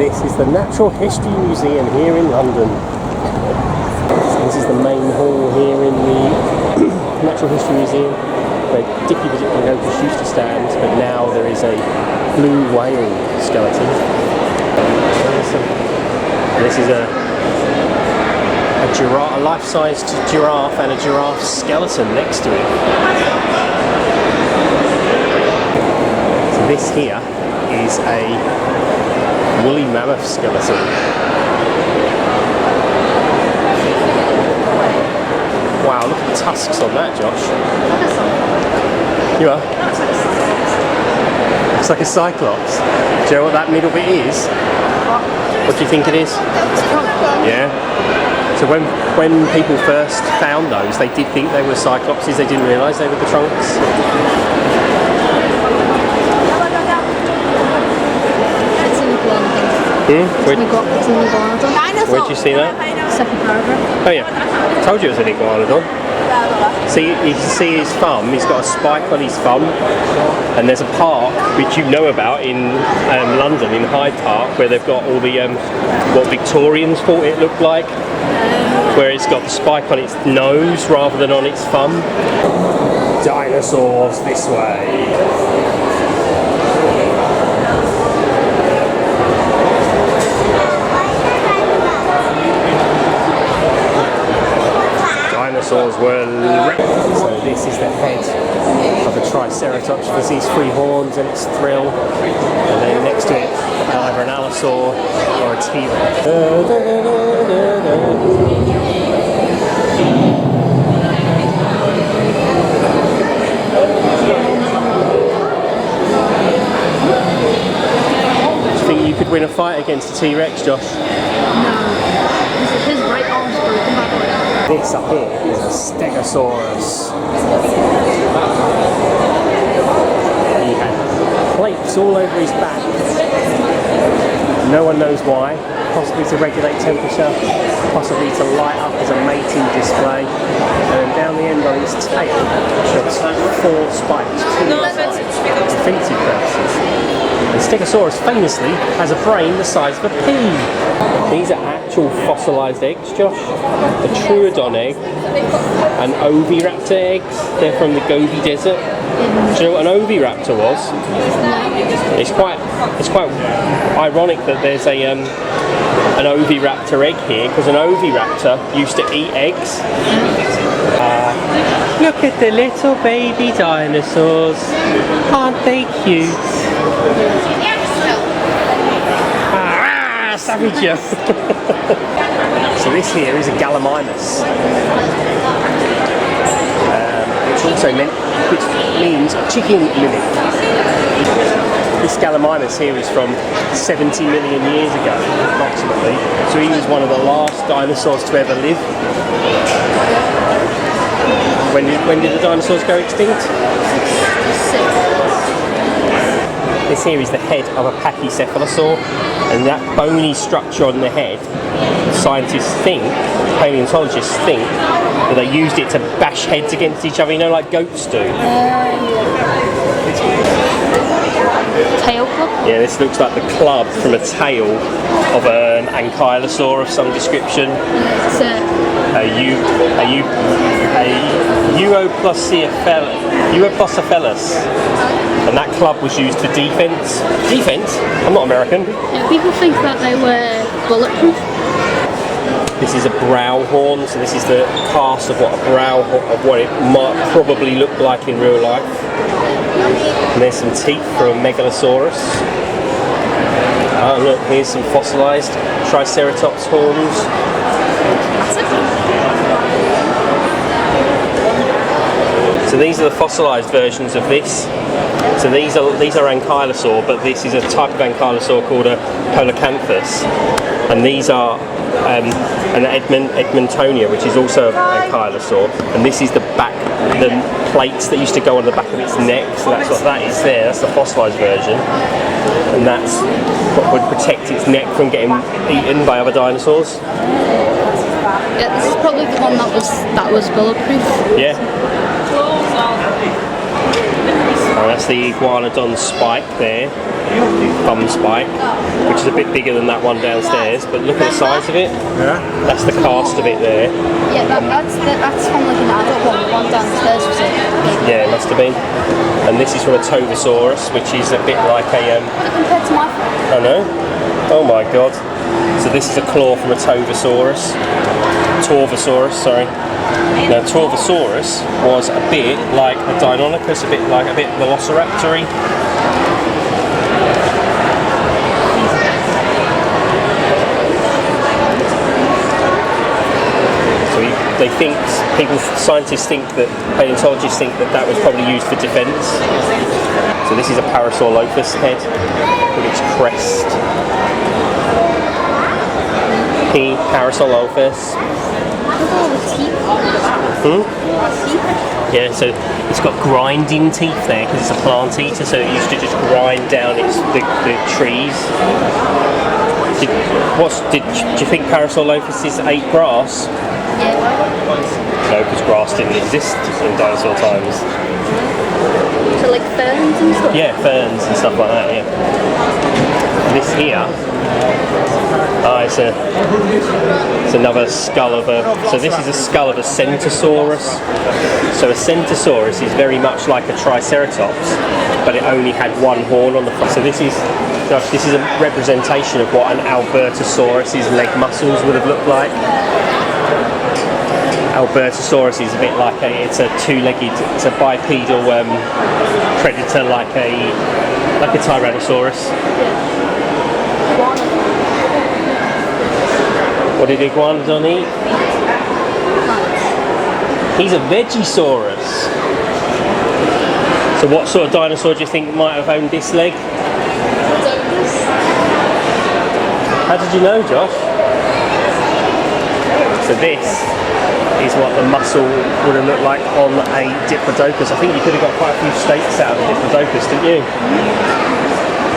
This is the Natural History Museum here in London. So this is the main hall here in the Natural History Museum, where Dicky the Diplodocus used to stand, but now there is a blue whale skeleton. This is a giraffe, a life-sized giraffe, and a giraffe skeleton next to it. So this here is a woolly mammoth skeleton. Wow, look at the tusks on that, Josh. You are? Looks like a cyclops. Do you know what that middle bit is? What do you think it is? Yeah. So when people first found those, they did think they were cyclopses. They didn't realise they were the trunks. Where'd you see that? Second paragraph. Oh yeah, I told you it was an iguanodon. See, you can see his thumb, he's got a spike on his thumb, and there's a park which you know about in London, in Hyde Park, where they've got all the what Victorians thought it looked like, where it's got the spike on its nose rather than on its thumb. Dinosaurs this way. Dinosaurs were so this is the head of a Triceratops with these three horns and its thrill, and then next to it either an allosaur or a T-Rex. Do you think you could win a fight against a T-Rex, Josh? No. His right arm's broken, by the way. This up here is a Stegosaurus. He had plates all over his back. No one knows why. Possibly to regulate temperature, possibly to light up as a mating display. And down the end on his tail, there's 4 spikes, 2 sides, for defensive purposes. And Stegosaurus famously has a brain the size of a pea. These are actual fossilised eggs, Josh. A Troodon egg and Oviraptor eggs. They're from the Gobi Desert. Do you know what an Oviraptor was? It's quite ironic that there's an Oviraptor egg here, because an Oviraptor used to eat eggs. Look at the little baby dinosaurs. Aren't they cute? Savage you. So this here is a Gallimimus, which means chicken mimic. This Gallimimus here is from 70 million years ago, approximately. So he was one of the last dinosaurs to ever live. When did the dinosaurs go extinct? This here is the head of a pachycephalosaur, and that bony structure on the head, scientists think, paleontologists think, that they used it to bash heads against each other, you know, like goats do. Tail club? Yeah, this looks like the club from a tail of an ankylosaur of some description. It's Euoplocephalus. And that club was used for defense. Defense? I'm not American. Yeah, people think that they were bulletproof. This is a brow horn, so this is the cast of what it might probably look like in real life. And there's some teeth from a Megalosaurus. Oh look, here's some fossilised Triceratops horns. So these are the fossilised versions of this. So these are ankylosaur, but this is a type of ankylosaur called a Polacanthus, and these are an Edmontonia, which is also an ankylosaur, and this is the plates that used to go on the back of its neck. So that's what that is there. That's the fossilised version, and that's what would protect its neck from getting eaten by other dinosaurs. Yeah, this is probably the one that was bulletproof. Yeah. Oh, that's the iguanodon spike there. thumb spike, which is a bit bigger than that one downstairs, but look at the size of it. Yeah. That's the cast of it there. Yeah, that's from like an adult one downstairs, was it? Yeah, it must have been. And this is from a Tovosaurus, which is a bit like a... Compared to my phone. I know. Oh my god. So this is a claw from a Tovosaurus. Torvosaurus, sorry. Now Torvosaurus was a bit like a Deinonychus, a bit velociraptor-y. They think, scientists think that, paleontologists think that was probably used for defence. So this is a Parasaurolophus head with its crest. P. Parasaurolophus. Yeah, so it's got grinding teeth there because it's a plant eater, so it used to just grind down the trees. Do you think Parasaurolophus ate grass? No, because grass didn't exist in dinosaur times. So like ferns and stuff? Yeah, ferns and stuff like that, yeah. This here, it's another skull of a... So this is a skull of a Centosaurus. So a Centosaurus is very much like a Triceratops, but it only had one horn on the front. So this is a representation of what an Albertosaurus's leg muscles would have looked like. Albertosaurus is a bit like it's a bipedal predator like a Tyrannosaurus. What did Iguanodon eat? He's a Vegisaurus. So what sort of dinosaur do you think might have owned this leg? How did you know, Josh? So this is what the muscle would have looked like on a Diplodocus. I think you could have got quite a few steaks out of a Diplodocus, didn't you?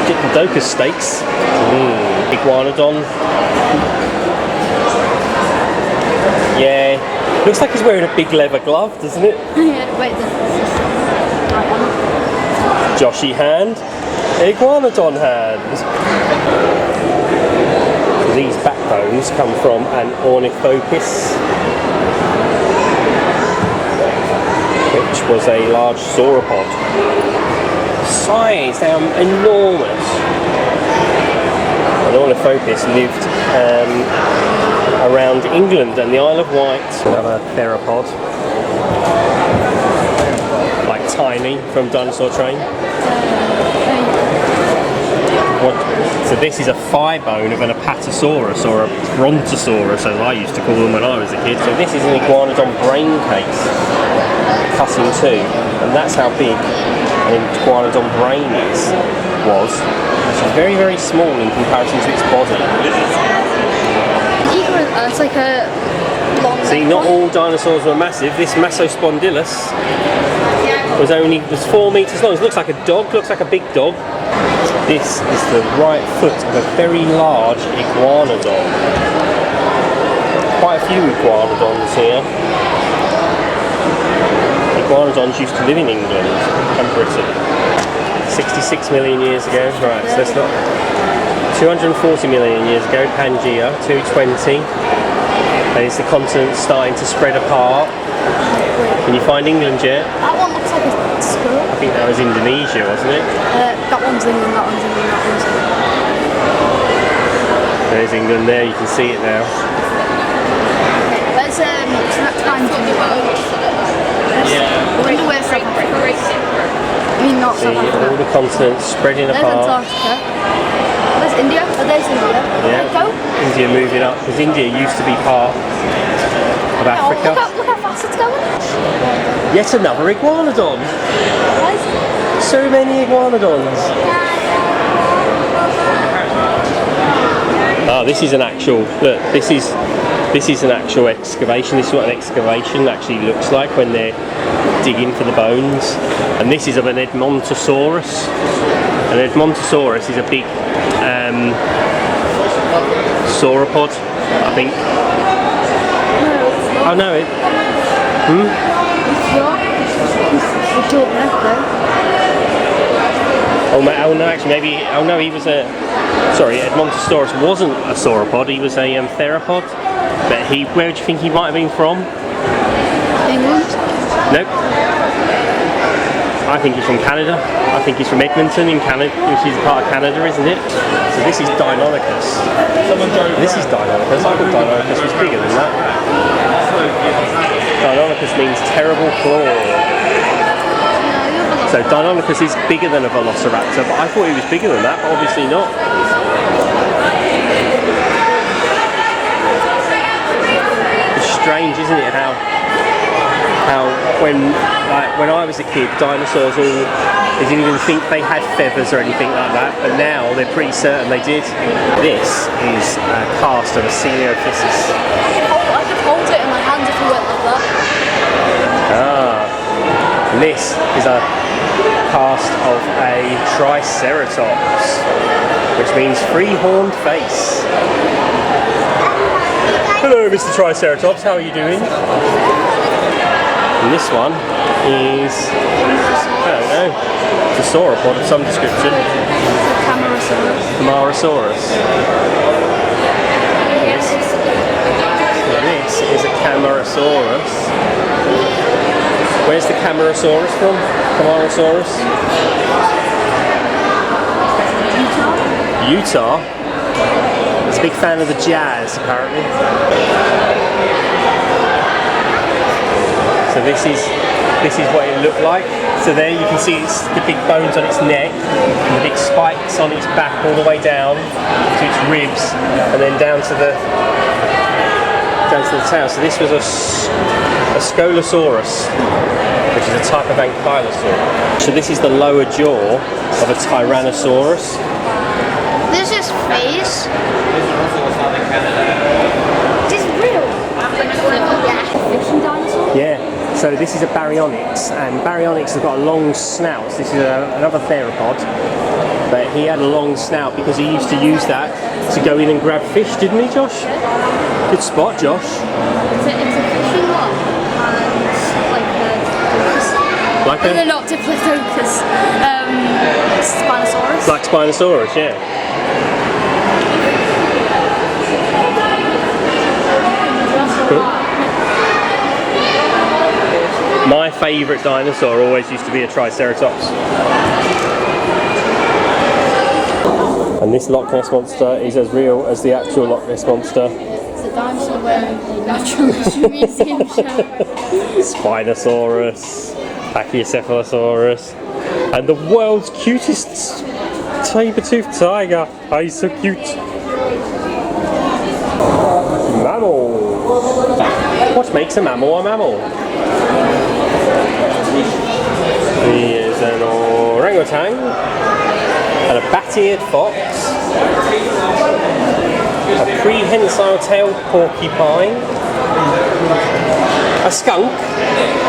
Diplodocus steaks. Iguanodon. Yeah. Looks like he's wearing a big leather glove, doesn't it? Yeah, wait, Joshy hand. Iguanodon hand. These backbones come from an Ornithopus, which was a large sauropod. Size, they're enormous. An Ornithopus lived around England and the Isle of Wight. Another theropod, like Tiny from Dinosaur Train. So this is a thigh bone of an Apatosaurus, or a Brontosaurus as I used to call them when I was a kid. So this is an Iguanodon brain case, cut in two, and that's how big an Iguanodon brain was. Which is very, very small in comparison to its body. It's like a long... See, not all dinosaurs were massive. This Massospondylus was 4 meters long. It looks like a dog, looks like a big dog. This is the right foot of a very large Iguanodon. Quite a few Iguanodons here. Iguanodons used to live in England and Britain 66 million years ago. Right, so that's not 240 million years ago, Pangea, 220. And is the continent starting to spread apart? Can you find England yet? That one looks like a skull. I think that was Indonesia, wasn't it? That one's England, that one's England, that one's England. There's England there, you can see it now. Where's that time to the world? Yeah. I wonder where South Africa is. I mean, not See South Africa. all the continents spreading There's apart. Antarctica. Where's India? Oh, there's India. Yeah. Go. India moving up, because India used to be part of Africa. Look how fast it's going. Yet another Iguanodon. So many Iguanodons. Oh, this is an actual, look, this is an actual excavation. This is what an excavation actually looks like when they're digging for the bones. And this is of an Edmontosaurus. An Edmontosaurus is a big sauropod, I think. Oh no, Oh no, actually maybe, oh no, he was a, sorry, Edmontosaurus wasn't a sauropod, he was a theropod. But where do you think he might have been from? England? Nope. I think he's from Canada. I think he's from Edmonton in Canada, which is part of Canada, isn't it? So this is Deinonychus. This is Deinonychus. I thought Deinonychus was bigger than that. Deinonychus means terrible claw. So Deinonychus is bigger than a velociraptor, but I thought he was bigger than that, but obviously not. It's strange, isn't it, how when I was a kid, dinosaurs they didn't even think they had feathers or anything like that, but now they're pretty certain they did. This is a cast of a Coelurophysis. I could hold it in my hand if you went like that. And this is a cast of a Triceratops, which means three-horned face. Hello, Mr. Triceratops, how are you doing? And this one is, I don't know, it's a sauropod of some description. Camarasaurus. This is a Camarasaurus. Where's the Camarasaurus from? Camarasaurus? Utah? He's a big fan of the jazz, apparently. So this is what it looked like. So there you can see it's the big bones on its neck, and the big spikes on its back all the way down to its ribs, and then down to the tail. So this was a Scolosaurus, which is a type of ankylosaur. So this is the lower jaw of a Tyrannosaurus. This is face. This is real. Fiction dinosaur? Yeah. So this is a Baryonyx, and Baryonyx has got a long snout. This is another theropod, but he had a long snout because he used to use that to go in and grab fish, didn't he, Josh? Good spot, Josh. It's a fishing one, and like the... not Diplodocus. Spinosaurus. Like Spinosaurus, yeah. Cool. My favourite dinosaur always used to be a Triceratops. And this Loch Ness Monster is as real as the actual Loch Ness Monster. It's a dinosaur wearing a Natural History Museum shirt. Spinosaurus, Pachycephalosaurus, and the world's cutest saber-toothed tiger. Oh, he's so cute. Mammal. What makes a mammal a mammal? He is an orangutan, and a bat-eared fox, a prehensile-tailed porcupine, a skunk,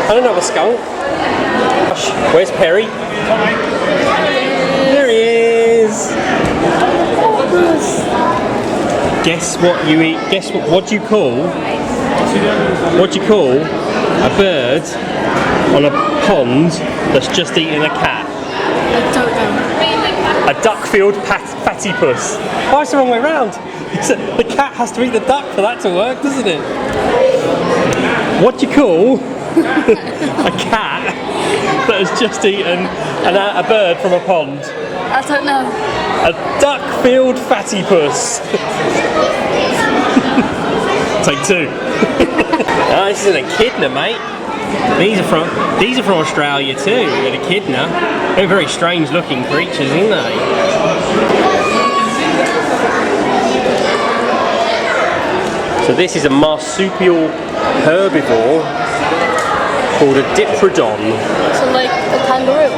and another skunk. Where's Perry? There he is! Guess what you eat? Guess what do you call? What do you call a bird on a pond that's just eaten a cat? I don't know. A duck-billed platypus. Oh, it's the wrong way round. The cat has to eat the duck for that to work, doesn't it? What do you call a cat that has just eaten a bird from a pond? I don't know. A duck-billed platypus. Take two. Oh, this isn't an echidna, mate. These are from Australia too. An echidna. They're very strange looking creatures, aren't they? So this is a marsupial herbivore called a Diprotodon. So like a kangaroo.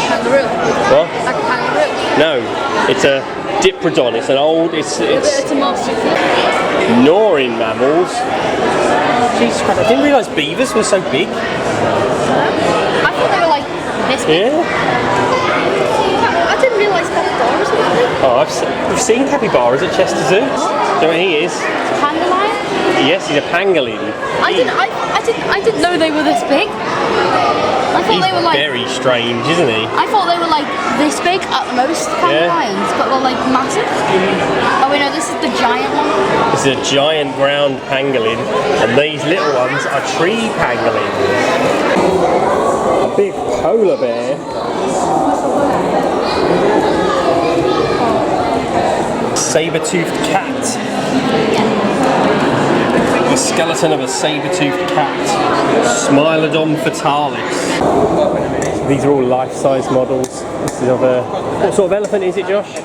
Kangaroo. What? Like a kangaroo. No, it's a Diprotodon. It's an old. It's a marsupial. Gnawing mammals. Jesus Christ! I didn't realise beavers were so big. I thought they were like this big. Yeah. I didn't realise capybaras were big. Oh, I've seen capybaras at Chester Zoo. So he is. Panda lion? Yes, he's a pangolin. I didn't know they were this big. I thought they were like very strange, isn't he? I thought they were like this big at the most, lions, but they're like massive. Oh wait, no, this is the giant one. This is a giant ground pangolin, and these little ones are tree pangolins. A big polar bear. Saber-toothed cat. The skeleton of a saber-toothed cat. Smilodon fatalis. These are all life-size models. This is of a... What sort of elephant is it, Josh?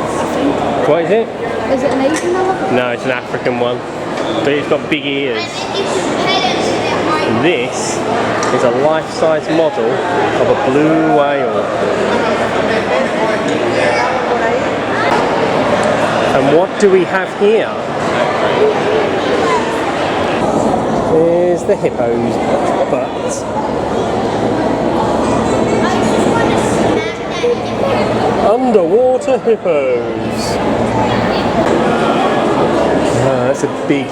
Elephant. What is it? Is it an Asian elephant? No, it's an African one. But it's got big ears. And this is a life-size model of a blue whale. And what do we have here? There's the hippo's butt. Underwater hippos. That's a big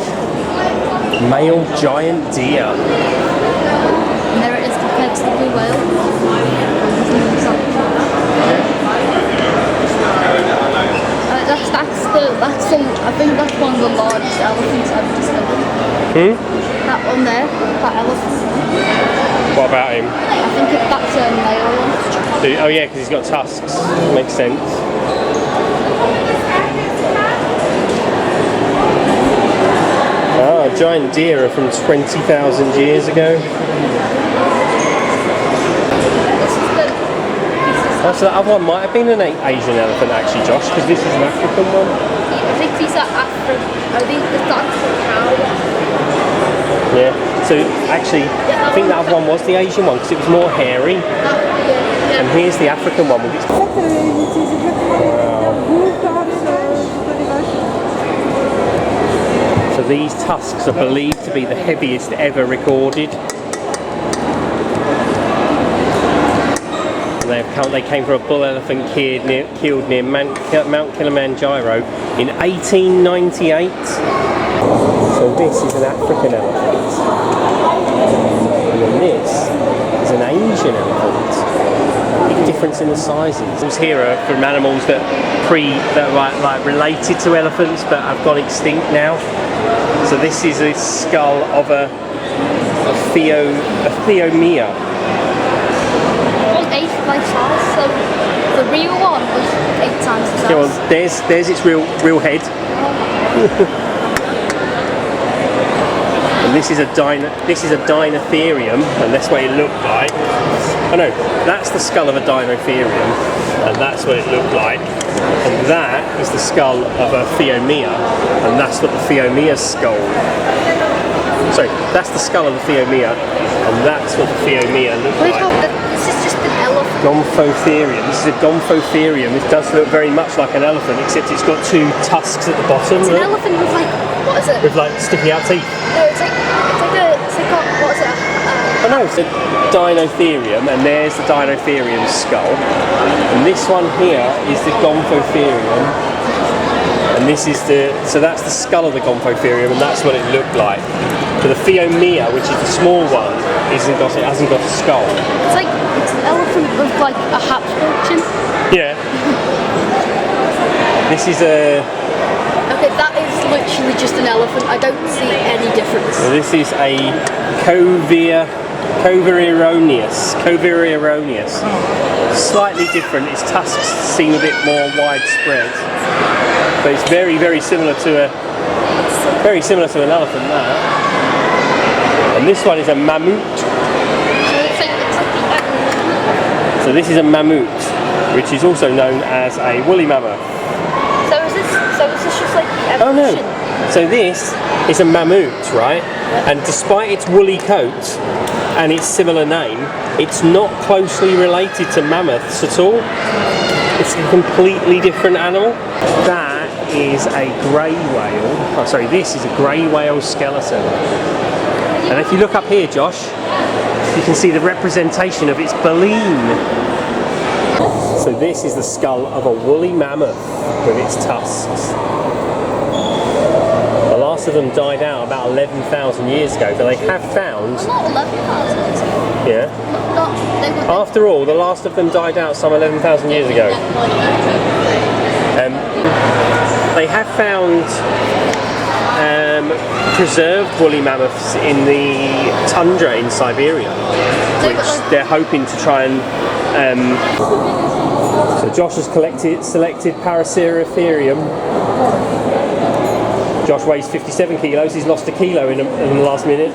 male giant deer. And there it is compared to the blue whale. I think that's one of the largest elephants I've discovered. That one there, that elephant. What about him? I think that's a male one. Oh yeah, because he's got tusks. Makes sense. Ah, a giant deer are from 20,000 years ago. Oh, so that other one might have been an Asian elephant actually, Josh, because this is an African one. I think these are African. I think that's the cow. Yeah, so actually, I think that other one was the Asian one because it was more hairy. And here's the African one with its... Wow. So these tusks are believed to be the heaviest ever recorded. They came from a bull elephant killed near Mount Kilimanjaro in 1898. So this is an African elephant. And then this is an Asian elephant. Big difference in the sizes. Here are from animals that are related to elephants but have gone extinct now. So this is a skull of a Theomia. Life size, so the real one was 8 times the size. Yeah, well, there's its real head. And this is a Dinotherium, and that's what it looked like. Oh no, that's the skull of a Dinotherium, and that's what it looked like. And that is the skull of a Theomia, and that's what the Theomia's skull. Sorry, that's the skull of the Theomia, and that's what the Theomia looked like. This is just an elephant. Gomphotherium. This is a Gomphotherium. It does look very much like an elephant, except it's got 2 tusks at the bottom. It's an elephant with like, what is it? With like sticky out teeth. No, it's like what is it? Oh no, it's a Dinotherium, and there's the Dinotherium skull. And this one here is the Gomphotherium. And this is so that's the skull of the Gomphotherium, and that's what it looked like. But the Theomia, which is the small one, hasn't got a skull. It's an elephant with like a Habsburg chin. Yeah. This is a... Okay, that is literally just an elephant. I don't see any difference. So this is a Covirioneus. Slightly different. Its tusks seem a bit more widespread. But it's very, very similar to an elephant now. And this one is a mammoth. So this is a mammoth, which is also known as a woolly mammoth. So is this just like the evolution? Oh no. So this is a mammoth, right? And despite its woolly coat and its similar name, it's not closely related to mammoths at all. It's a completely different animal. That is a grey whale. Oh, sorry, this is a grey whale skeleton. And if you look up here, Josh, you can see the representation of its baleen. So this is the skull of a woolly mammoth with its tusks. The last of them died out about 11,000 years ago, but they have found... Not 11,000. Yeah. After all, the last of them died out some 11,000 years ago. They have found preserved woolly mammoths in the tundra in Siberia, which they're hoping to try and... So Josh has selected Paraceratherium. Josh weighs 57 kilos, he's lost a kilo in the last minute.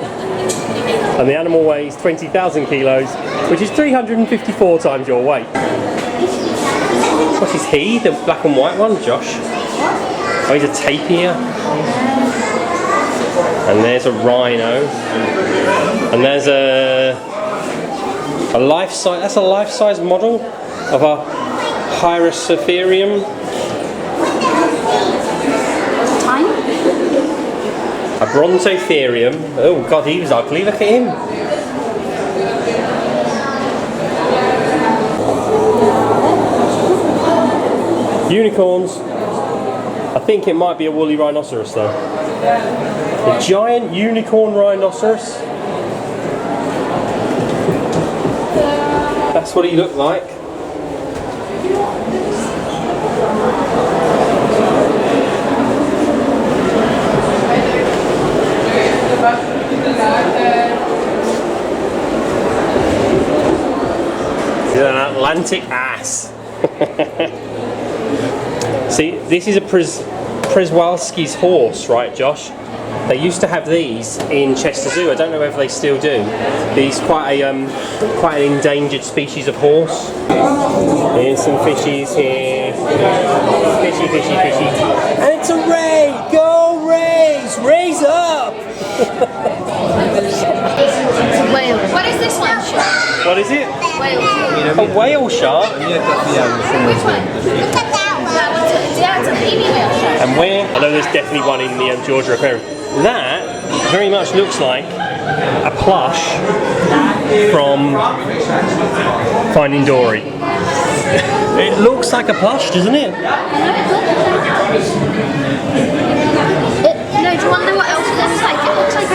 And the animal weighs 20,000 kilos, which is 354 times your weight. What is he? The black and white one, Josh? Oh, he's a tapir. And there's a rhino. And there's a life-size, that's a life-size model of a Hyracotherium. A Brontotherium. Oh god, he was ugly, look at him. Unicorns. I think it might be a woolly rhinoceros though. A giant unicorn rhinoceros. That's what he looked like. He's an Atlantic ass. See, this is a Przewalski's horse, right, Josh? They used to have these in Chester Zoo. I don't know whether they still do. These quite an endangered species of horse. Here's some fishies here. Fishy, fishy, fishy. And it's a ray! Go Rays! Raise up! Whale. What is this one? What is it? Whale. A whale shark? Which one? Yeah, it's a baby whale shark. And where? I know there's definitely one in the Georgia Aquarium. That very much looks like a plush from Finding Dory. It looks like a plush, doesn't it? No, do you want to know what else it looks like? It looks like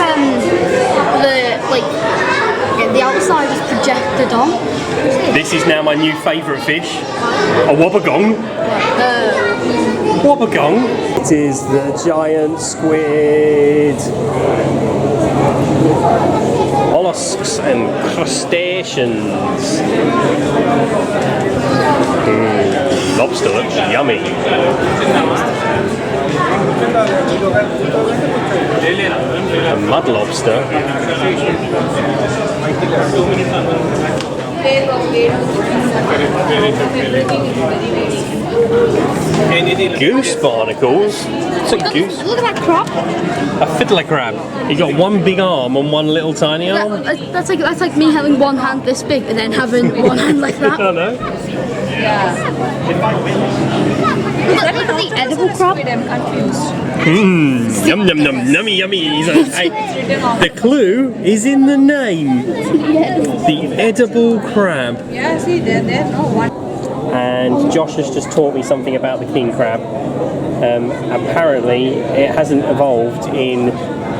the outside is projected on. This is now my new favourite fish, a wobbegong. Wobbegong. It is the giant squid. Mollusks and crustaceans. Lobster looks yummy. A mud lobster. Goose barnacles? What's a goose? Look at that crab. A fiddler crab. He got one big arm and one little tiny arm. That's like me having one hand this big and then having one hand like that. I know. Look at the edible crab. Yum yum yum, yummy yummy. The clue is in the name. The edible crab. Yeah, see, there's no one. And Josh has just taught me something about the king crab. Apparently it hasn't evolved in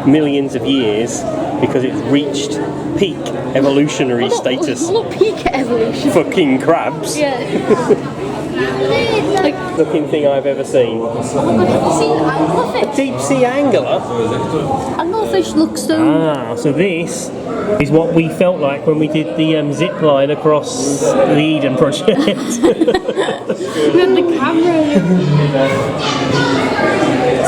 millions of years because it's reached peak evolutionary status Not peak evolution. for king crabs. Yeah. Like, Looking thing I've ever seen. have you seen anglerfish? Deep sea angler? Anglerfish look so... Ah, so this is what we felt like when we did the zip line across the Eden project. With the camera.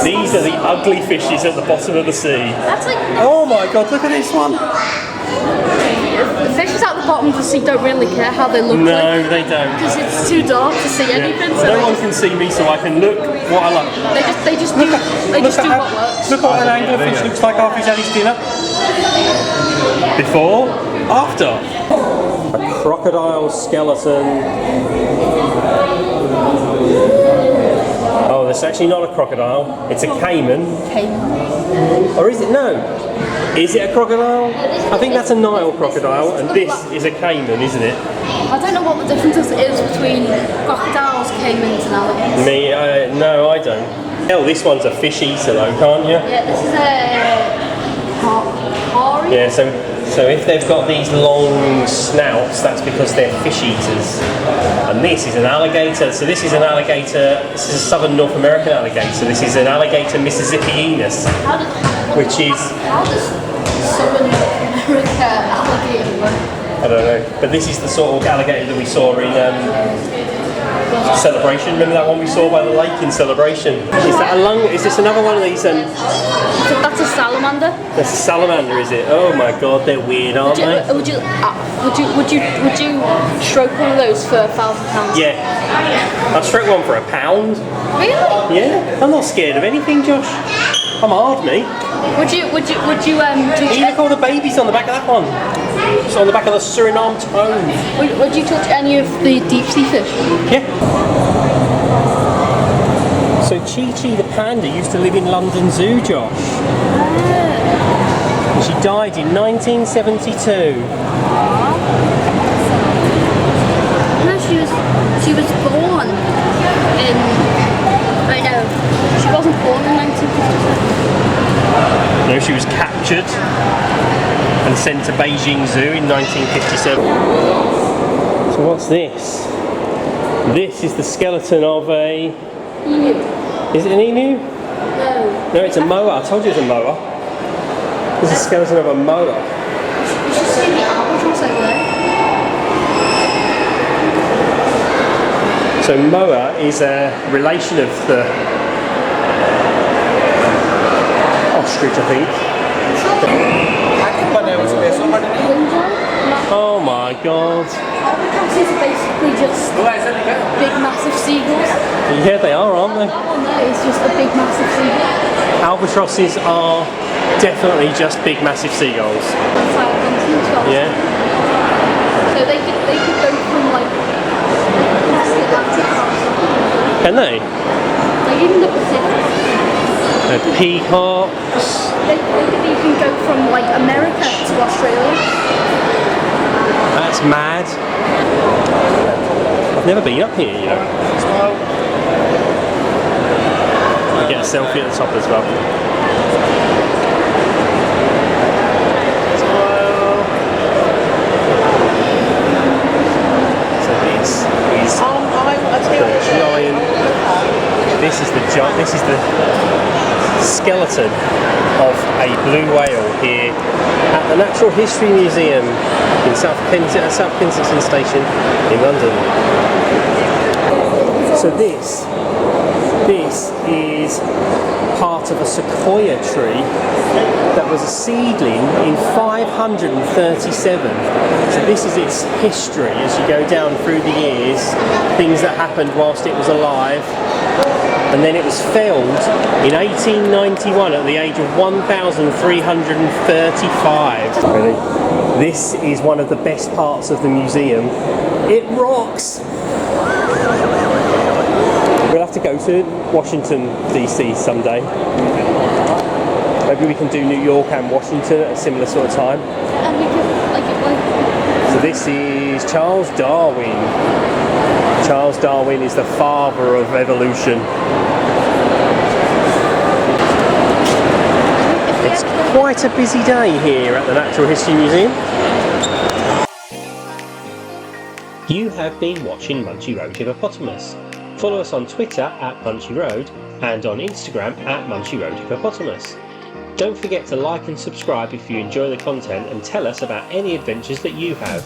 These are the ugly fishes at the bottom of the sea. That's like... Oh my god, look at this one. The fishes at the bottom of the sea don't really care how they look No, like. they don't. Because it's too dark to see anything. So No one can see me, so I can look what I like. they just do what works. Look at what an anglerfish looks like after he's had his dinner. Before, after. A crocodile skeleton. Oh, that's actually not a crocodile. It's a caiman. Caiman. Or is it? No. Is it a crocodile? I think that's a Nile crocodile, and this is a caiman, isn't it? I don't know what the difference is between crocodiles, caimans, and alligators. No, I don't. Hell, this one's a fish eater though, can't you? Yeah, this is a Hari. Yeah, so if they've got these long snouts, that's because they're fish eaters. And this is an alligator. So this is an alligator. This is a southern North American alligator. This is an alligator Mississippianus, which is. How does Southern America alligator work? I don't know, but this is the sort of alligator that we saw in Celebration. Remember that one we saw by the lake in Celebration? Is that a lung? Is this another one of these? That's a salamander. That's a salamander, is it? Oh my god, they're weird, aren't they? Would you stroke one of those for £1,000? Yeah, I'd stroke one for £1. Really? Yeah, I'm not scared of anything, Josh. I'm hard, me. Would you Look all the babies on the back of that one. It's on the back of the Suriname tone. would you touch any of the deep sea fish? Yeah. So Chi-Chi the panda used to live in London Zoo, Josh. And she died in 1972. No, she was born in. I know. She wasn't born in 1957. No, she was captured and sent to Beijing Zoo in 1957. So what's this? This is the skeleton of a... Emu. Is it an emu? No. No, it's a moa. I told you it's a moa. This is the skeleton of a moa. You should see the albatross over there. So moa is a relation of the ostrich, I think. Oh my god. Albatrosses are basically just big massive seagulls. Yeah, they are, aren't they? That one there is just a big massive seagull. Albatrosses are definitely just big massive seagulls. South Kensington. Yeah. So they could go from like the Atlantic coast. Can they? Like even the Pacific. They're peacocks. They could even go from like America to Australia. That's mad. I've never been up here, you know. I'll get a selfie at the top as well. So this is the giant. This is the skeleton of a blue whale here at the Natural History Museum in South Kensington Station in London. So this is part of a sequoia tree that was a seedling in 537. So this is its history as you go down through the years, things that happened whilst it was alive. And then it was felled in 1891 at the age of 1,335. Really? This is one of the best parts of the museum. It rocks! We'll have to go to Washington DC someday. Maybe we can do New York and Washington at a similar sort of time. And we could So this is Charles Darwin. Charles Darwin is the father of evolution. It's quite a busy day here at the Natural History Museum. You have been watching Munchy Road Hippopotamus. Follow us on Twitter at Munchy Road and on Instagram at Munchy Road Hippopotamus. Don't forget to like and subscribe if you enjoy the content and tell us about any adventures that you have.